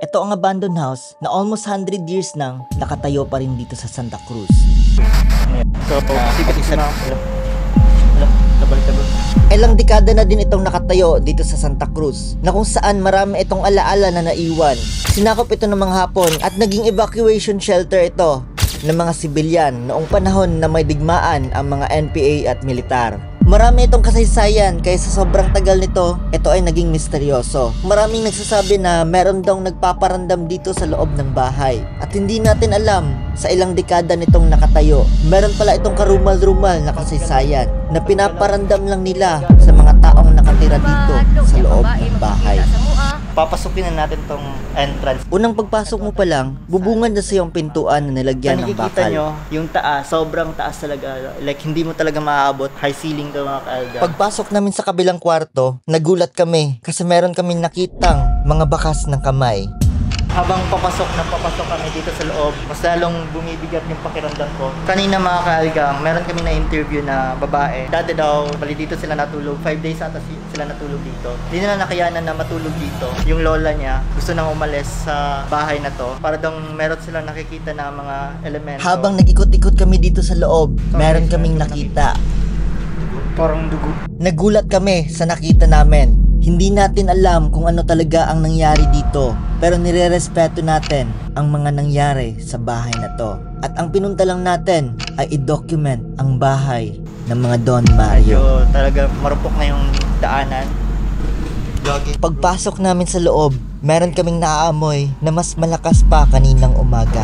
Ito ang abandoned house na almost 100 years nang nakatayo pa rin dito sa Santa Cruz. So, sikat isa na. Nabalik na bro. Ilang dekada na din itong nakatayo dito sa Santa Cruz na kung saan marami itong alaala na naiwan. Sinakop ito ng mga Hapon at naging evacuation shelter ito ng mga sibilyan noong panahon na may digmaan ang mga NPA at militar. Marami itong kasaysayan kaya sa sobrang tagal nito, ito ay naging misteryoso. Maraming nagsasabi na meron daw nagpaparandam dito sa loob ng bahay. At hindi natin alam sa ilang dekada nitong nakatayo. Meron pala itong karumal-rumal na kasaysayan na pinaparandam lang nila sa mga taong nakatira dito sa loob ng bahay. Papasukin na natin tong entrance. Unang pagpasok mo pa lang, bubungan na sa iyong pintuan na nilagyan ng Nakikita bakal. nyo, yung taas, sobrang taas talaga. Like, hindi mo talaga maaabot. High ceiling to mga kaalga. Pagpasok namin sa kabilang kwarto, nagulat kami kasi meron kaming nakitang mga bakas ng kamay. Habang papasok kami dito sa loob, mas lalong bumibigat yung pakiramdam ko. Kanina mga kaalgang, meron kami na-interview na babae. Dati daw, bali dito sila natulog. 5 days ata sila natulog dito. Hindi nila nakayanan na matulog dito. Yung lola niya, gusto nang umalis sa bahay na to para daw meron silang nakikita na mga elemento. Habang nag-ikot-ikot kami dito sa loob, meron kaming nakita. Parang dugo. Nagulat kami sa nakita namin. Hindi natin alam kung ano talaga ang nangyari dito, pero nirerespeto natin ang mga nangyari sa bahay na to. At ang pinunta lang natin ay i-document ang bahay ng mga Don Mario. So, talaga marupok na yung daanan. Pagpasok namin sa loob, meron kaming naaamoy na mas malakas pa kaninang umaga.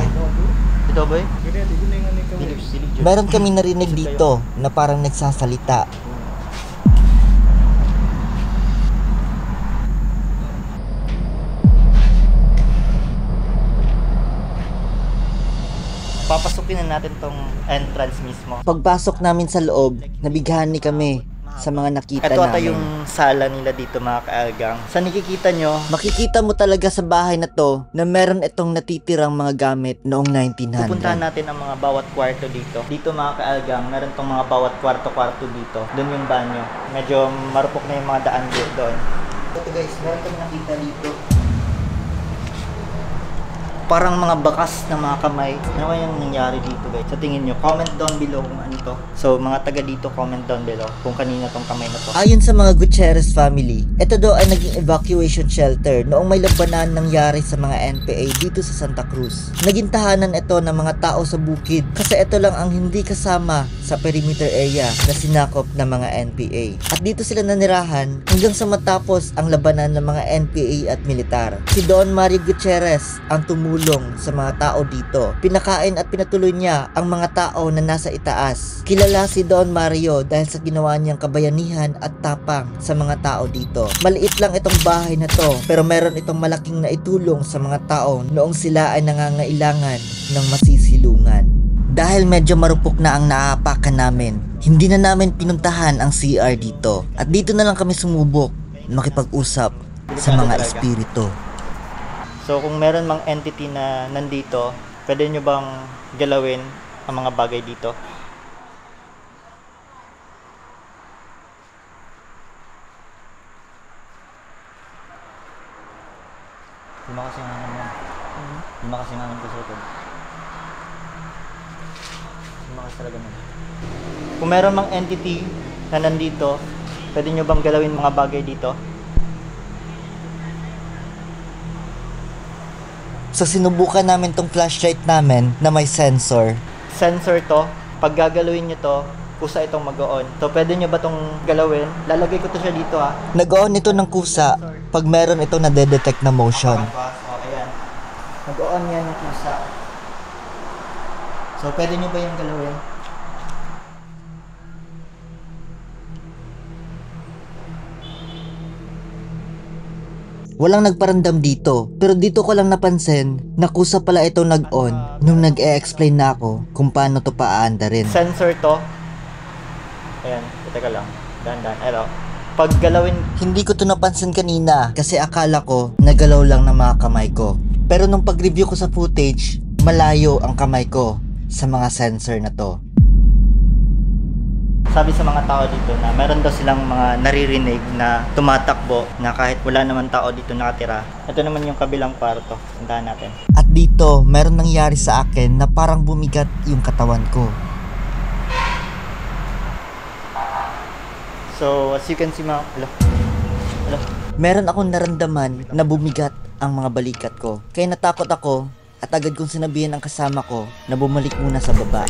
Ito boy? Meron kaming narinig dito na parang nagsasalita. Papasukin na natin tong entrance mismo. Pagpasok namin sa loob, nabighani kami sa mga nakita Ito ata namin. yung sala nila dito mga kaalgang. Sa nakikita nyo, Makikita mo talaga sa bahay na to na meron itong natitirang mga gamit noong 1900. pupuntahan natin ang mga bawat kwarto dito. Dito mga kaalgang, meron tong mga bawat kwarto-kwarto dito. Doon yung banyo. Medyo marupok na yung mga daan doon. Ito guys, meron kami nakita dito. Parang mga bakas na mga kamay. Ano kaya yung nangyari dito guys? Sa tingin nyo, comment down below kung ano to. So mga taga dito, comment down below kung kanina tong kamay na to. Ayon sa mga Gutierrez family, ito daw ay naging evacuation shelter noong may labanan nangyari sa mga NPA dito sa Santa Cruz. Naging tahanan ito ng mga tao sa bukid kasi ito lang ang hindi kasama sa perimeter area na sinakop ng mga NPA. At dito sila nanirahan hanggang sa matapos ang labanan ng mga NPA at militar. Si Don Mario Gutierrez ang tumulong sa mga tao dito. Pinakain at pinatuloy niya ang mga tao na nasa itaas. Kilala si Don Mario dahil sa ginawa niyang kabayanihan at tapang sa mga tao dito. Maliit lang itong bahay na to, pero meron itong malaking naitulong sa mga tao noong sila ay nangangailangan ng masisilungan. Dahil medyo marupok na ang naaapakan namin, hindi na namin pinuntahan ang CR dito. At dito na lang kami sumubok makipag-usap sa mga espiritu. So kung meron mang entity na nandito, pwede nyo bang galawin ang mga bagay dito? Lima kasi nga naman. Lima kasi nga naman kusutod. Lima kasi talaga naman. Kung meron mang entity na nandito, pwede nyo bang galawin mga bagay dito? So sinubukan namin tong flashlight namin na may sensor. Sensor to, pag gagalawin nyo to, kusa itong mag-on. So pwede nyo ba tong galawin? Lalagay ko to siya dito ha. Nag-on ito ng kusa pag meron itong nade-detect na motion. So ayan. Mag-on yan yung kusa. So pwede nyo ba yung galawin? Walang nagparandam dito, pero dito ko lang napansin na kusa pala ito nag-on nung nag-e-explain na ako kung paano to paandarin. Sensor to. Ayan, teka lang. Dahan-dahan. Hello. Pag galawin, Hindi ko to napansin kanina kasi akala ko nagalaw lang ng mga kamay ko. Pero nung pag-review ko sa footage, malayo ang kamay ko sa mga sensor na to. Sabi sa mga tao dito na meron daw silang mga naririnig na tumatakbo na kahit wala naman tao dito nakatira. Ito naman yung kabilang kwarto. Puntahan natin. At dito, meron nangyari sa akin na parang bumigat yung katawan ko. So, as you can see mga... Hello? Meron akong naramdaman na bumigat ang mga balikat ko. Kaya natakot ako at agad kong sinabihan ang kasama ko na bumalik muna sa baba.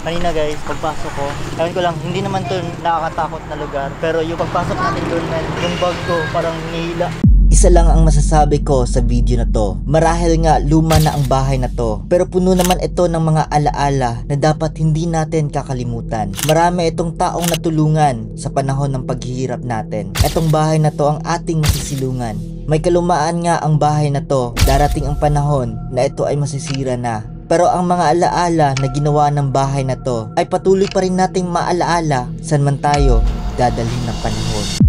Kanina guys, pagpasok ko, ewan ko lang, hindi naman to nakakatakot na lugar. Pero yung pagpasok natin doon, yung bag ko parang nihila. Isa lang ang masasabi ko sa video na to. Marahil nga luma na ang bahay na to, pero puno naman ito ng mga alaala na dapat hindi natin kakalimutan. Marami itong taong natulungan sa panahon ng paghihirap natin. Itong bahay na to ang ating masisilungan. May kalumaan nga ang bahay na to. Darating ang panahon na ito ay masisira na. Pero ang mga alaala na ginawa ng bahay na to ay patuloy pa rin nating maalaala saan man tayo dadalhin ng panahon.